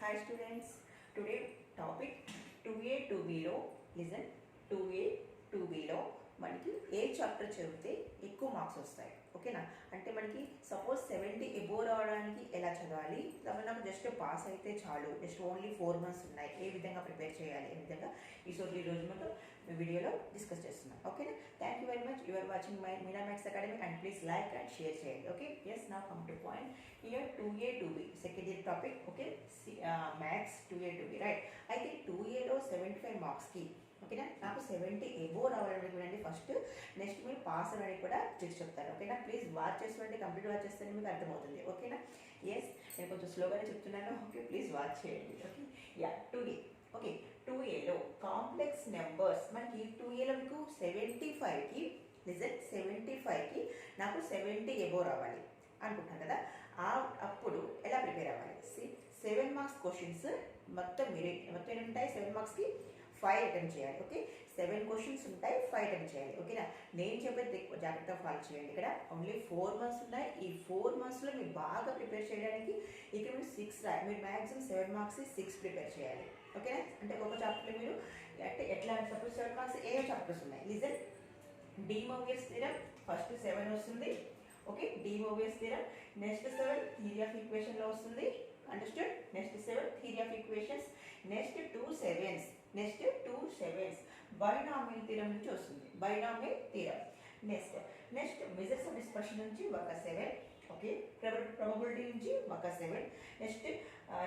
Hi students, today topic 2A 2B లో listen 2A 2B లో మనకి ఏ చాప్టర్ చదివితే ఎక్కువ మార్క్స్ వస్తాయి ఓకేనా. అంటే మనకి సపోజ్ 70 ఎబో రావడానికి ఎలా చదవాలి, నాకు జస్ట్ పాస్ అయితే చాలు, జస్ట్ ఓన్లీ 4 మంత్స్ ఉన్నాయి, ఏ విధంగా ప్రిపేర్ చేయాలి, ఏ విధంగా ఈరోజు మనం వీడియోలో డిస్కస్ చేస్తున్నాం ఓకేనా. Thank you very much, you are watching my Meena maths academy and please like and share చేయండి okay. Yes now come to point here 2A 2B second year topic okay. Maths 2A 2B right. అయితే 2Aలో 75 మార్క్స్కి ఓకేనా, నాకు 70 above రావాలని చూడండి first, next మీరు pass అవ్వడానికి కూడా ట్రిక్స్ చెప్తాను ఓకేనా. ప్లీజ్ వాచ్ చేస్తుంటే కంప్లీట్ వాచ్ చేస్తే మీకు అర్థమవుతుంది ఓకేనా. ఎస్ నేను కొంచెం స్లోగానే చెప్తున్నాను ఓకే, ప్లీజ్ వాచ్ చేయండి ఓకే. Yeah 2A okay. 2Aలో కాంప్లెక్స్ నెంబర్స్ మనకి 2Aలో మీకు 75కి లిజన్ 75కి నాకు 70 ఎబో రావాలి అనుకుంటాను కదా. అప్పుడు ఎలా ప్రిపేర్ అవ్వాలి, 7 మార్క్స్ క్వశ్చన్స్ మొత్తం ఎన్ని ఉంటాయి, 7 మార్క్స్కి 5 అటెంప్ట్ చేయాలి ఓకే. 7 క్వశ్చన్స్ ఉంటాయి, 5 అటెంప్ట్ చేయాలి ఓకేనా. నేను చెప్పేది జాగ్రత్తగా ఫాలో చేయండి. ఇక్కడ ఓన్లీ 4 మంత్స్ ఉన్నాయి, ఈ 4 మంత్స్లో మీరు బాగా ప్రిపేర్ చేయడానికి ఇక్కడ మీరు 6 రాయాలి. మీరు మ్యాక్సిమం 7 మార్క్స్ 6 ప్రిపేర్ చేయాలి ఓకేనా. అంటే ఒక చాప్టర్లో మీరు అంటే ఎట్లా సపోజ్ 7 మార్క్స్ ఏ చాప్టర్స్ ఉన్నాయి, listen De Moivre's theorem first 7 వస్తుంది okay. De Moivre's theorem next 7 theory of equation లో వస్తుంది, understood. Next 7 theory of equations, next 2 7s, next 2 7s binomial theorem నుంచి వస్తుంది, binomial theorem. Next measures of dispersion నుంచి ఒక 7 okay. Probability నుంచి ఒక 7, next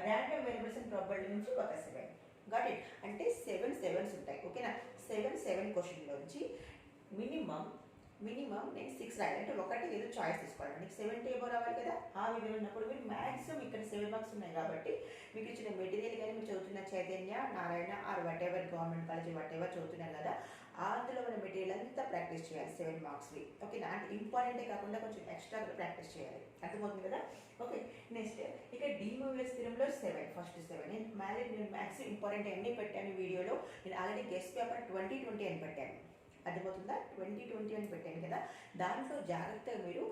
random variables and probability నుంచి ఒక 7. Got it. అంటే 7 7s ఉంటాయి ఓకేనా. 7 క్వశ్చన్లోంచి మినిమం నేను 6 రాయాలి. అంటే ఒకటి ఏదో చాయిస్ తీసుకోవాలి, మీకు 70 ఎబో రావాలి కదా. ఆ విధంగా ఉన్నప్పుడు మీరు మ్యాక్సిమం ఇక్కడ 7 మార్క్స్ ఉన్నాయి కాబట్టి మీకు ఇచ్చిన మెటీరియల్ కానీ మీరు చదువుతున్న Chaitanya Narayana or whatever government college whatever చదువుతున్నారు కదా, అందులో ఉన్న మెటీరియల్ అంతా ప్రాక్టీస్ చేయాలి 7 మార్క్స్వి ఓకేనా. అంటే ఇంపార్టెంటే కాకుండా కొంచెం ఎక్స్ట్రా ప్రాక్టీస్ చేయాలి, అర్థమవుతుంది కదా ఓకే. నెక్స్ట్ ఇక్కడ డిమోవియస్ థీరంలో 7 ఫస్ట్ 7 నేను మ్యాథ్స్ ఇంపార్టెంట్ అన్నీ పెట్టాను వీడియోలో. నేను ఆల్రెడీ గెస్ట్ పేపర్ 2020 అని పెట్టాను, అర్థమవుతుందా. 2020 అని పెట్టాను కదా, దాంట్లో జాగ్రత్తగా మీరు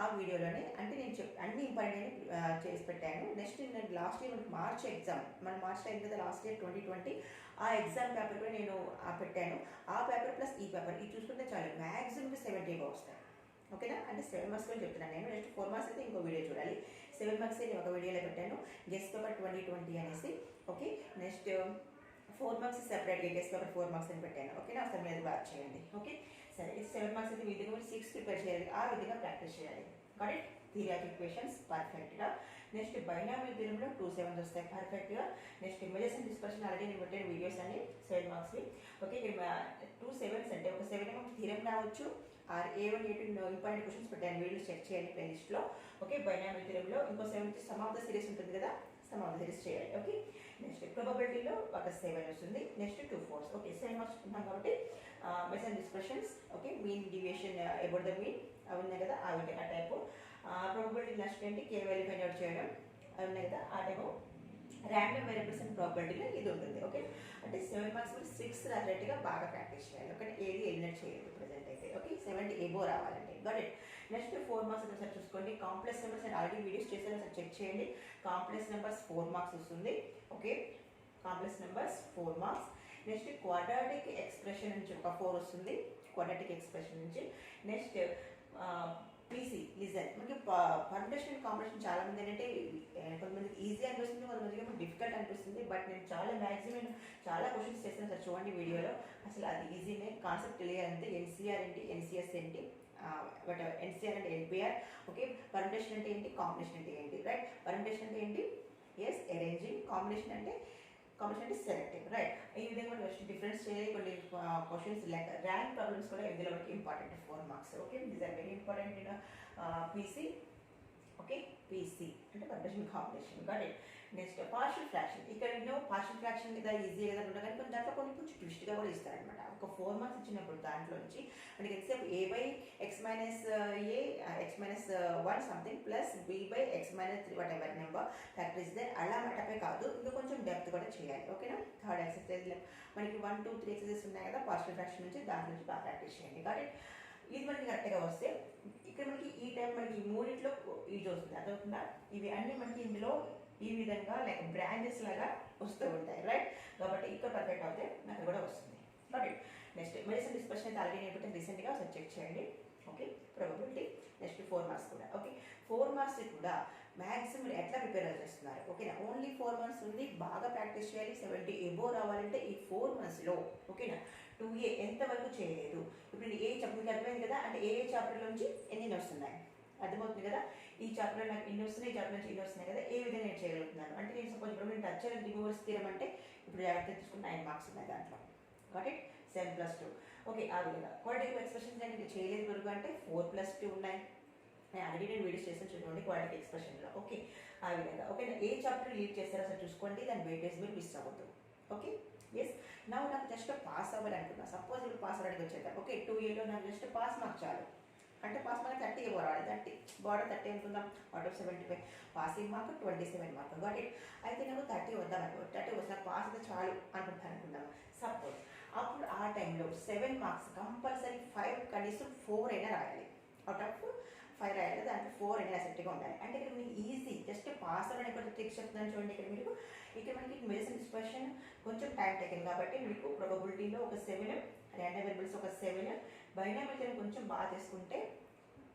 ఆ వీడియోలోనే అంటే నేను అన్ని ఇంపార్టెంట్ చేసి పెట్టాను. నెక్స్ట్ నేను లాస్ట్ ఇయర్ మార్చ్ ఎగ్జామ్, మన మార్చ్ టైం కదా లాస్ట్ ఇయర్ 2020, ఆ ఎగ్జామ్ పేపర్ కూడా నేను పెట్టాను. ఆ పేపర్ ప్లస్ ఈ పేపర్ ఇది చూసుకుంటే చాలు మ్యాక్సిమం 70 వస్తాయి ఓకేనా. అంటే 7 మార్క్స్ కూడా చెప్తున్నాను నేను. నెక్స్ట్ 4 మార్క్స్ అయితే ఇంకో వీడియో చూడాలి. 7 మార్క్స్ నేను ఒక వీడియోలో పెట్టాను గెస్ట్ పేపర్ 2020 అనేసి ఓకే. నెక్స్ట్ 4 మార్క్స్ సెపరేట్గా గెస్ట్ పేపర్ 4 మార్క్స్ అని పెట్టాను ఓకేనా. ఒకసారి మీద వాచ్ చేయండి ఓకే. సరే ఇది 7 మార్క్స్ అయితే విధంగా మీరు 6 ప్రిపేర్ చేయాలి, ఆ విధంగా ప్రాక్టీస్ చేయాలి. Got it. Theory of equations పర్ఫెక్ట్గా. నెక్స్ట్ బైనామియల్ థీరంలో 2 7s వస్తాయి పర్ఫెక్ట్గా. Next measures and dispersion already నేను పెట్టాను వీడియోస్ అన్ని 7 మార్క్స్వి ఓకే. ఇక్కడ 2 7s అంటే ఒక 7 ఏమో థీరం రావచ్చు, or A1 A2 important questions పెట్టాను, వీడియోస్ చెక్ చేయండి ప్లేలిస్ట్లో ఓకే. బైనామియల్ థీరంలో ఇంకో 7 సమ్ ఆఫ్ ద సిరీస్ ఉంటుంది కదా, సమ్ ఆఫ్ ద సిరీస్ చేయాలి ఓకే. నెక్స్ట్ ప్రాబబిలిటీలో ఒక 7 వస్తుంది, నెక్స్ట్ 2 4s ఓకే. 7 మార్క్స్ ఉన్నాం కాబట్టి measures and dispersions okay. Mean deviation about the mean అవి ఉన్నాయి కదా, అవి ఆ టైపు. ప్రాబబిలిటీ నెక్స్ట్ ఏంటి, కే వాల్యూ ఫైండ్ అవుట్ చేయడం అవి ఉన్నాయి కదా, ఆ టైపు. ర్యాండమ్ వేరియబుల్స్ అండ్ ప్రాబబిలిటీలో ఇది ఉంటుంది ఓకే. అంటే 7 మార్క్స్ కూడా 6 రాసేట్టుగా బాగా ప్రాక్టీస్ చేయాలి ఓకే. ఏది ఎలిమినేట్ చేయలేదు ప్రజెంట్ అయితే ఓకే. 70 ఎబో రావాలంటే గాట్ ఇట్. నెక్స్ట్ 4 మార్క్స్ ఒకసారి చూసుకోండి. కాంప్లెక్స్ నెంబర్స్ నేను ఆల్రెడీ వీడియోస్ చేశాను, ఒకసారి చెక్ చేయండి. కాంప్లెక్స్ నెంబర్స్ 4 మార్క్స్ వస్తుంది okay. Complex numbers 4 marks. Next quadratic expression నుంచి ఒక 4 వస్తుంది, క్వాడ్రాటిక్ ఎక్స్ప్రెషన్ నుంచి. నెక్స్ట్ పీసీ లిజన్ మనకి పర్ముటేషన్ కాంబినేషన్ చాలా మంది ఏంటంటే కొంతమందికి ఈజీ అనిపిస్తుంది, కొంతమందికి డిఫికల్ట్ అనిపిస్తుంది. బట్ నేను మ్యాక్సిమం చాలా క్వశ్చన్స్ చేస్తాను సార్, చూడండి వీడియోలో. అసలు అది ఈజీనే, కాన్సెప్ట్ క్లియర్ అంతే. ఎన్సీఆర్ ఏంటి, ఎన్సీఎస్ ఏంటి, బట్ ఎన్సీఆర్ అంటే ఎన్పిఆర్ ఓకే. పర్ముటేషన్ అంటే ఏంటి, కాంబినేషన్ అంటే ఏంటి రైట్. పర్ముటేషన్ అంటే ఏంటి, ఎస్ అరేంజింగ్. కాంబినేషన్ అంటే సెలెక్టివ్ రైట్. ఈ విధంగా డిఫరెన్స్ చేయాలి. కొన్ని క్వశ్చన్స్ లైక్ ర్యాంక్ ప్రాబ్లమ్స్ కూడా ఇందులో మనకి important 4 marks okay. These are very important in PC okay. PC అంటే permutation combination got it. Next partial fraction. ఇక్కడ ఎన్నో పార్షియల్ ఫ్రాక్షన్ కదా ఈజీ కదా ఉంటాయి, కానీ దాంట్లో కొంచెం ట్విస్ట్గా కూడా ఇస్తారనమాట. ఒక 4 మార్క్స్ ఇచ్చినప్పుడు దాంట్లో నుంచి మనకి ఎంతసేపు a/x-a x-1 something plus b/x-3 whatever number factor is there అలా మటపే కాదు, ఇంకా కొంచెం డెప్త్ కూడా చేయాలి ఓకేనా. థర్డ్ ఎక్సర్సైజ్లో మనకి 1 2 3 ఎక్సర్సైజెస్ ఉన్నాయి కదా పార్షియల్ ఫ్రాక్షన్ నుంచి, దాని నుంచి బాగా ప్రాక్టీస్ చేయండి గాట్ ఇట్. ఇది మనకి కరెక్ట్గా వస్తే ఇక్కడ మనకి ఈ టైం మనకి ఈ మూడిట్లో ఇది వస్తుంది, అదవుతుందా. ఇవి అన్నీ మనకి ఇందులో ఈ విధంగా లైక్ బ్రాంచెస్ లాగా వస్తూ ఉంటాయి, రైట్? కాబట్టి ఇక్కడ పర్ఫెక్ట్ అవుతే నాకు కూడా వస్తుంది. రైట్. నెక్స్ట్ మెడిసిన్ డిస్కషన్ అయితే ఆల్రెడీ నేను రీసెంట్గా ఒకసారి చెక్ చేయండి. Okay, probability. నెక్స్ట్ 4 మార్క్స్ కూడా. ఓకే, 4 మార్క్స్ కూడా మ్యాక్సిమం ఎట్లా ప్రిపేర్ చేస్తున్నారు? ఓకేనా, ఓన్లీ 4 మంత్స్ ఉంది, బాగా ప్రాక్టీస్ చేయాలి. 70 ఎబో రావాలంటే ఈ 4 మంత్స్లో ఓకేనా 2A ఎంతవరకు చేయలేదు. ఇప్పుడు ఏ చాప్టర్ అర్థమైంది కదా, అంటే ఏ చాప్టర్ నుంచి ఎన్ని వస్తున్నాయి అర్థమవుతుంది కదా. ఈ చాప్టర్ నాకు ఇన్ని వస్తున్నాయి, ఈ చాప్టర్ నుంచి ఇన్ని వస్తున్నాయి కదా, ఏ విధంగా నేను చేయగలుగుతున్నాను అంటే నేను సపోజ్ ఇప్పుడు నేను టచ్ అండ్ రిమూవర్స్ థియరం అంటే ఇప్పుడు జాగ్రత్త తీసుకుని 9 మార్క్స్ ఉన్నాయి దాంట్లో. Got it, 7+2. ఓకే, ఆ విధంగా క్వాడ్రాటిక్ ఎక్స్ప్రెషన్స్ నేను చేయలేదు వరకు అంటే 4+2 ఉన్నాయి. నేను ఆల్రెడీ నేను వీడియోస్ చేస్తాను చూడండి క్వాడ్రాటిక్ ఎక్స్ప్రెషన్లో. ఓకే, ఆ విధంగా. ఓకే, ఏ చాప్టర్ లీడ్ చేస్తారో అసలు చూసుకోండి, దాని వెయిటేజ్ మీరు మిస్ అవ్వద్దు. Okay, yes. నాకు జస్ట్ పాస్ అవ్వాలనుకున్నా. సపోజ్ ఇప్పుడు పాస్ అవ్వడానికి వచ్చేద్దాం. ఓకే, 2Aలో నాకు జస్ట్ పాస్ మార్క్ చాలు అంటే పాస్ మార్క్ 30 ఎబో రావాలి. 30 బార్డర్ 30 అనుకుందాం, out of 75. Passing mark 27 mark. Got it. అయితే నాకు 30 వద్దాం అనుకో, 30 వచ్చిన పాస్ అయితే చాలు అనుకుంటాను. సపోజ్ అప్పుడు ఆ టైంలో 7 మార్క్స్ కంపల్సరీ 5 కనీసం 4 అయినా రాయాలి. అవుట్ ఆఫ్ 5 రాయాలి, దాంట్లో 4 అయినా సెట్గా ఉండాలి. అంటే ఇక్కడ మీకు ఈజీ జస్ట్ పాస్ అవ్వడం ఇక్కడ ట్రిక్స్ చెప్తున్నాను చూడండి. ఇక్కడ మనకి మెడిసిన్ డిస్కషన్ కొంచెం టైం టేకెన్ కాబట్టి మీకు ప్రాబబిలిటీలో ఒక 7, ర్యాండమ్ వేరియబుల్స్ ఒక 7, బైనామియల్ కొంచెం బాగా చేసుకుంటే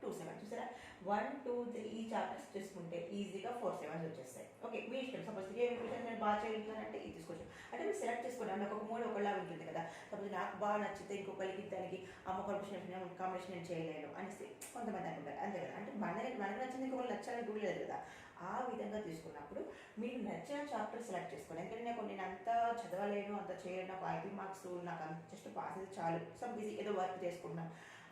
2 7. చూసారా, 1 2 3 ఈ చాప్టర్స్ చేసుకుంటే ఈజీగా 4 7 వచ్చేస్తాయి. ఓకే, మీ ఇష్టం. సపోజ్ ఏ విషయం నేను బాగా చేయగలుగుతానంటే ఇది తీసుకోవచ్చు. అంటే మీరు సెలెక్ట్ చేసుకోండి. అంటే ఒక మూడు ఒకలా ఉంటుంది కదా. సపోజ్ నాకు బాగా నచ్చితే ఇంకొకరికి దానికి కాంబినేషన్ నేను చేయలేను అనేసి కొంతమంది అనుకుంటారు, అంతే కదా. అంటే మనకు నచ్చింది ఇంకొకరు నచ్చాలని రూల్ లేదు కదా. ఆ విధంగా తీసుకున్నప్పుడు మీకు నచ్చిన చాప్టర్ సెలెక్ట్ చేసుకోండి. ఎందుకంటే నేను అంత చదవలేను, అంత చేయను, నాకు 5 మార్క్స్ నాకు అంత జస్ట్ పాస్ అయితే చాలు, సమ్ బిజీ ఏదో వర్క్ చేసుకుంటున్నాం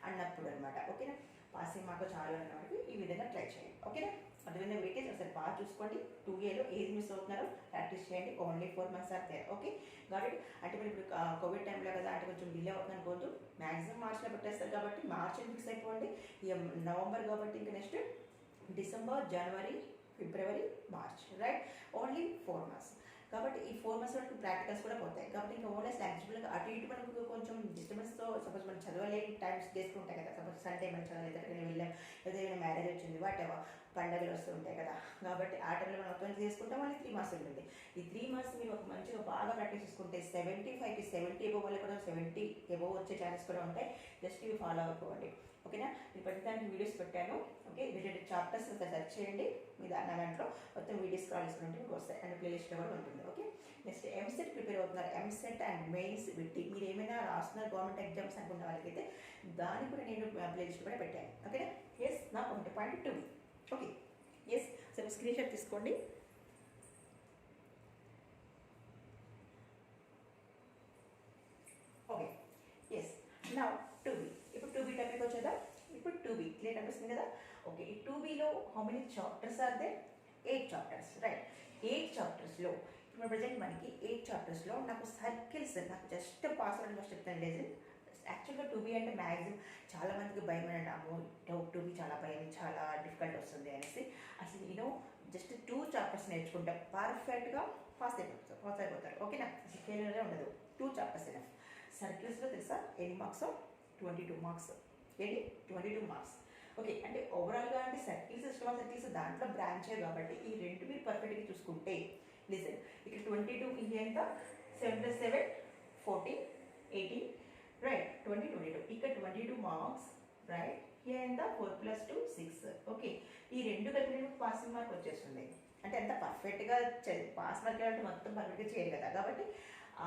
అన్నప్పుడు అనమాట. ఓకేనా, పాసింగ్ మార్క్ చాలు అన్నప్పుడు ఈ విధంగా ట్రై చేయండి. ఓకేనా, అదేవిధంగా వెయిటేజ్ ఒకసారి బాగా చూసుకోండి. 2Aలో ఏది మిస్ అవుతున్నారో ప్రాక్టీస్ చేయండి. Only 4 months are there. Okay, కాబట్టి అంటే మీరు ఇప్పుడు కోవిడ్ టైంలో కదా, అంటే కొంచెం డిలే అవుతుంది అనుకోవద్దు. మ్యాక్సిమం మార్చ్లో పెట్టేస్తారు కాబట్టి మార్చి ఫిక్స్ అయిపోండి. నవంబర్ కాబట్టి ఇంకా నెక్స్ట్ డిసెంబర్, జనవరి, ఫిబ్రవరి, మార్చ్, రైట్? Only 4 months. కాబట్టి ఈ 4 మంత్స్ వరకు ప్రాక్టికల్స్ కూడా పోతాయి. కాబట్టి ఇంకా ఓన్లీ ఫ్లెక్సిబుల్గా అటు ఇటు మనకు కొంచెం డిస్టర్బెన్స్తో సపోజ్ మనం చదవలేని టైమ్స్ చేసుకుంటాయి కదా. సపోజ్ సండే మనం చదవలేదు, ఎక్కడికి వెళ్ళాం, ఏదైనా మ్యారేజ్ వచ్చింది, వాట్ ఎవర్ పండుగలు వస్తూ ఉంటాయి కదా. కాబట్టి ఆ టైంలో మనం మొత్తం చేసుకుంటాం. మళ్ళీ 3 మంత్స్ ఉంటుంది. ఈ 3 మంత్స్ మీరు ఒక మంచిగా బాగా ప్రాక్టీస్ చేసుకుంటే 75కి 70 ఎబో వాళ్ళు కూడా 70 ఎబో వచ్చే ఛాన్సెస్ కూడా ఉంటాయి. జస్ట్ ఇవి ఫాలో అయిపోండి. ఓకేనా, నేను ప్రతిదానికి వీడియోస్ పెట్టాను. ఓకే, రిలేటెడ్ చాప్టర్స్ సెర్చ్ చేయండి. మీ దాంట్లో మొత్తం వీడియోస్ కాల్ చేసుకుంటే మీకు వస్తాయి అండ్ ప్లేలిస్ట్లో కూడా ఉంటుంది. ఓకే, నెక్స్ట్ ఎంసెట్ ప్రిపేర్ అవుతున్నారు. ఎంసెట్ అండ్ మెయిన్స్ పెట్టి మీరు ఏమైనా రాస్తున్నారు గవర్నమెంట్ ఎగ్జామ్స్ అనుకున్న వాళ్ళకైతే దానికి కూడా నేను ప్లేలిస్ట్ కూడా పెట్టాను. ఓకేనా, ఎస్. నా 1.2. Okay, yes. So screenshot తీసుకోండి. Okay, yes. నా 2B. ఇప్పుడు 2B టాపిక్ వచ్చేదా. ఇప్పుడు 2B క్లియర్ అనిపిస్తుంది కదా. ఓకే, ఈ 2Bలో how many chapters are they? 8 chapters, right? 8 చాప్టర్స్లో ఇప్పుడు ప్రజెంట్ మనకి 8 చాప్టర్స్లో నాకు సర్కిల్స్ నాకు జస్ట్ పాస్ అవ్వడం ఫస్ట్ చెప్తాను. లేదు, యాక్చువల్గా 2B అంటే మ్యాక్సిమం చాలా మందికి భయం అని అమ్మో 2B చాలా భయం, చాలా డిఫికల్ట్ వస్తుంది అనేసి. అసలు నేను జస్ట్ 2 చాప్టర్స్ నేర్చుకుంటే పర్ఫెక్ట్గా పాస్ అయిపోతారు. ఓకేనా, అసలు ఫెయిల్యూరే ఉండదు. 2 చాప్టర్స్ అయినా సర్కిల్స్లో తెలుసా ఎన్ని మార్క్స్? 22 మార్క్స్. ఏంటి, 22 మార్క్స్. ఓకే, అంటే ఓవరాల్గా అంటే సర్కిల్స్, సిస్టమ్ ఆఫ్ సర్కిల్స్ దాంట్లో బ్రాంచే కాబట్టి ఈ రెండు మీరు పర్ఫెక్ట్గా చూసుకుంటే లిజన్ ఇక్కడ 22 ఇది ఎంత? 7 + 7 14 18, రైట్? 22 ఇక్కడ 22 మార్క్స్, రైట్? ఇది ఎంత? 4 + 2 6. ఓకే, ఈ రెండు కలిపి పాసింగ్ మార్క్ వచ్చేస్తుంది. అంటే ఎంత పర్ఫెక్ట్గా పాస్ మార్క్ అంటే మొత్తం పర్ఫెక్ట్గా చేయాలి కదా. కాబట్టి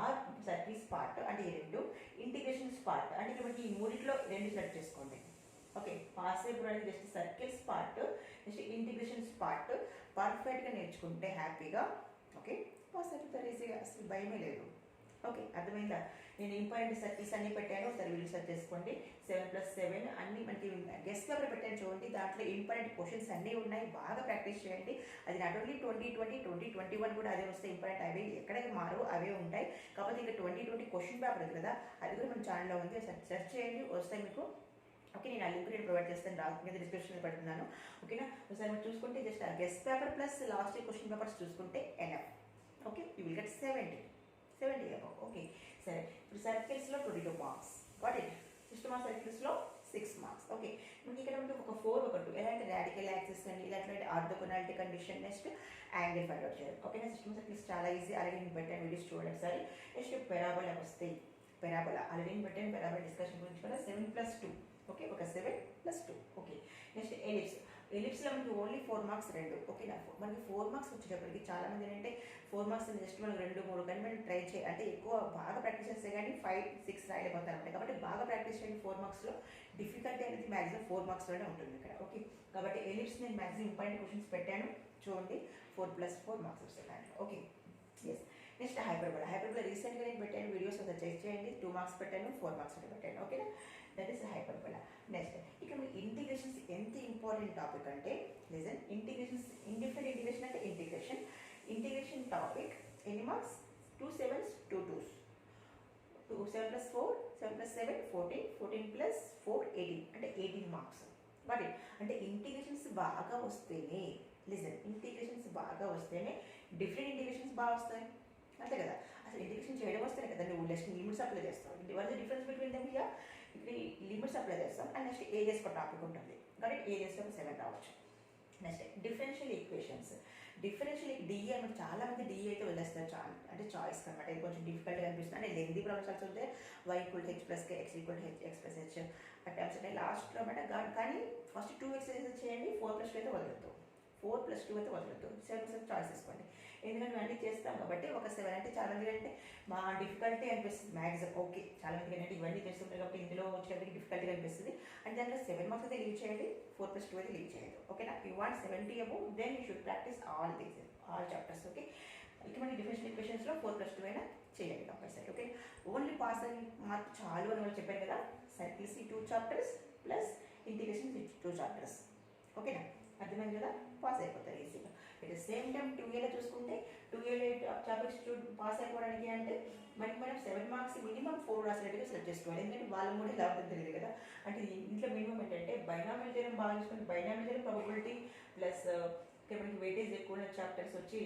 ఆ సర్కిల్స్ పార్ట్ అంటే ఈ రెండు, ఇంటిగ్రేషన్స్ పార్ట్ అంటే మనకి ఈ మూడిట్లో రెండు సెలెక్ట్ చేసుకోండి. ఓకే, పాస్ అయిపోవడానికి just circles part, next integrations part పర్ఫెక్ట్గా నేర్చుకుంటే హ్యాపీగా ఓకే పాస్ అయిపోతారు ఈజీగా, అసలు భయమే లేదు. ఓకే, అర్థమైందా? నేను ఇంపార్టెంట్ సర్కిల్స్ అన్నీ పెట్టాను, ఒకసారి వీడియో సెర్చ్ చేసుకోండి. 7 + 7 అన్నీ మనకి గెస్ట్ పేపర్ పెట్టాను చూడండి. దాంట్లో ఇంపార్టెంట్ క్వశ్చన్స్ అన్నీ ఉన్నాయి, బాగా ప్రాక్టీస్ చేయండి. అది నాట్ ఓన్లీ 2020, 2021 కూడా అదే వస్తాయి ఇంపార్టెంట్. అవి ఎక్కడికి మారు అవే ఉంటాయి. కాకపోతే ఇంకా 2020 క్వశ్చన్ పేపర్ ఉంది కదా, అది కూడా మన ఛానల్లో ఉంది, సెర్చ్ చేయండి, వస్తాయి మీకు. ఓకే, నేను ఆ లింక్ నేను ప్రొవైడ్ చేస్తాను, మీద డిస్క్రిప్షన్లో పెడుతున్నాను. ఓకేనా, ఒకసారి మీరు చూసుకుంటే జస్ట్ ఆ guess paper plus last question papers చూసుకుంటే enough. Okay, you will get 70 above. Okay, సరే. ఇప్పుడు సర్కిల్స్లో 22 marks. Got it. System of సర్కిల్స్లో 6 మార్క్స్. ఓకే, మనకి ఇక్కడ ఉంటే ఒక 4 ఒక 2 ఎలాంటి రాడికల్ యాక్సిస్ అండి, ఇలాంటి orthogonality condition, next angle find out చేయాలి. ఓకేనా, సిస్టమ్ సర్కిల్స్ చాలా ఈజీ, అలాగే నేను పెట్టాను వీడియోస్ చూడండి ఒకసారి. నెక్స్ట్ పెరాబోలా వస్తాయి. పెరాబోలా ఆల్రెడీ నేను పెట్టాను, పెరాబోలా డిస్కషన్ గురించి కూడా 7+2. ఓకే, ఒక 7+2. Okay, next ellipse. ఎలిప్స్లో మనకి ఓన్లీ 4 మార్క్స్ 2. ఓకేనా, మనకి 4 మార్క్స్ వచ్చేటప్పటికి చాలా మంది ఏంటంటే 4 మార్క్స్ జస్ట్ మనకి 2, 3 కానీ మనం ట్రై చేయాలి, అంటే ఎక్కువ బాగా ప్రాక్టీస్ చేస్తే కానీ 5, 6 రాయలేకపోతారు అనమాట. కాబట్టి బాగా ప్రాక్టీస్ చేయండి. 4 మార్క్స్లో డిఫికల్టీ అనేది మ్యాక్సిమం 4 మార్క్స్లోనే ఉంటుంది ఇక్కడ. ఓకే, కాబట్టి ఎలిప్స్ నేను మ్యాక్సిమం ఇంపార్టెంట్ క్వశ్చన్స్ పెట్టాను చూడండి. 4+4 మార్క్స్ వస్తాయి. Okay, yes. Next hyperbola. Hyperbola రీసెంట్గా నేను పెట్టాను వీడియోస్, ఒకసారి చెక్ చేయండి. 2 మార్క్స్ పెట్టాను, 4 మార్క్స్ పెట్టాను. ఓకేనా, దట్ ఈస్ హైపర్బోలా. నెక్స్ట్ ఇక్కడ ఇంటిగ్రేషన్స్ ఎంత ఇంపార్టెంట్ టాపిక్ అంటే, లిజన్, ఇంటిగ్రేషన్స్, ఇండిఫరెంట్ ఇంటిగ్రేషన్ అంటే ఇంటిగ్రేషన్ టాపిక్ ఎన్ని మార్క్స్? 2 7s 2 2s. 7+4 7+7 14, 14+4 18, అంటే 18 మార్క్స్. బట్ అంటే ఇంటిగ్రేషన్స్ బాగా వస్తేనే, లిజన్, ఇంటిగ్రేషన్స్ బాగా వస్తేనే డిఫరెంట్ ఇంటిగ్రేషన్స్ బాగా వస్తాయి, అంతే కదా. అసలు ఇంటిగ్రేషన్ చేయడం వస్తేనే కదా నువ్వు నెక్స్ట్ లిమిట్స్ అప్లై చేస్తావు. What the difference between dum here? ఇక్కడ లిమిట్స్ అప్లై చేస్తాం అండ్ నెక్స్ట్ ఏరియాస్ ఒక టాపిక్ ఉంటుంది కాబట్టి ఏరియాస్లో ఒక 7 రావచ్చు. Next differential equations. Differential DE అని చాలా మంది డిఈ అయితే వదిలేస్తారు, చాలా అంటే చాయిస్ అనమాట. ఇది కొంచెం డిఫికల్ట్గా అనిపిస్తుంది, అంటే లెంగ్తీ ప్రాబ్లమ్స్ ఆల్సో ఉంటే y = h + k, x = h, x + h attempts అంటే లాస్ట్లో అనమాట. కానీ ఫస్ట్ 2 ఎక్సర్సైజెస్ చేయండి, 4+2 అయితే వదలొద్దు, 4+2 అయితే వదలొద్దు, 7 చాయిస్ తీసుకోండి. ఎందుకంటే మేము అన్నీ చేస్తాం కాబట్టి ఒక 7 అంటే చాలా మంది అంటే మా డిఫికల్టీ అనిపిస్తుంది మ్యాక్సిమం. ఓకే, చాలా మందికి ఏంటంటే ఇవన్నీ చేస్తుంటారు కాబట్టి ఇందులో వచ్చేటప్పటికి డిఫికల్టీగా అనిపిస్తుంది. అంటే దాంట్లో 7 మార్క్స్ అయితే లీవ్ చేయండి, 4+2 అయితే లీవ్ చేయండి. ఓకేనా, you want 70 above then you should practice all chapters. Okay, ఇక మనకి డిఫరెన్షియల్ ఈక్వేషన్స్లో 4+2 అయినా చేయండి కంపల్సరీ. ఓకే, ఓన్లీ పాస్ అని మార్క్ చాలు అని వాళ్ళు చెప్పారు కదా. Circles 2 chapters plus integration 2 chapters. ఓకేనా, అర్థమైంది కదా, పాస్ అయిపోతారు ఈజీగా. అట్ ద సేమ్ టైం 2Aలో చూసుకుంటే 2Aలో చాప్టర్స్ పాస్ అయిపోవడానికి అంటే మనకి మనం 7 మార్క్స్ మినిమం 4 రాసేట్టుగా సెలెక్ట్ చేసుకోవాలి. ఎందుకంటే వాళ్ళ మూడు ఎలా ఉంటుందో తెలియదు కదా. అంటే ఇంట్లో మినిమం ఏంటంటే బైనామియల్ థియరం బాగా చూసుకుంటే బైనామియల్ థియరం, ప్రాబబిలిటీ ప్లస్ ఇక్కడ మనకి వెయిటేజ్ ఎక్కువ ఉన్న చాప్టర్స్ వచ్చి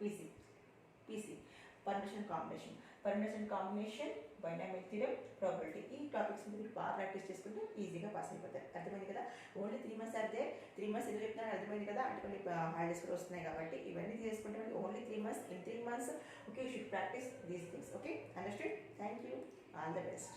PC permission combination, binomial theorem, probability. ఈ టాపిక్స్ మీరు బాగా ప్రాక్టీస్ చేసుకుంటే ఈజీగా పాస్ అయిపోతారు. అర్థమైంది కదా. ఓన్లీ 3 మంత్స్ అదే 3 మంత్స్ ఎందుకు చెప్తున్నాను అర్థమైంది కదా. అంటే కొన్ని హాలిడేస్ కూడా వస్తున్నాయి కాబట్టి ఇవన్నీ చేసుకుంటే మనకి only 3 months. In 3 months okay you should practice these things. Okay, understood. Thank you, all the best.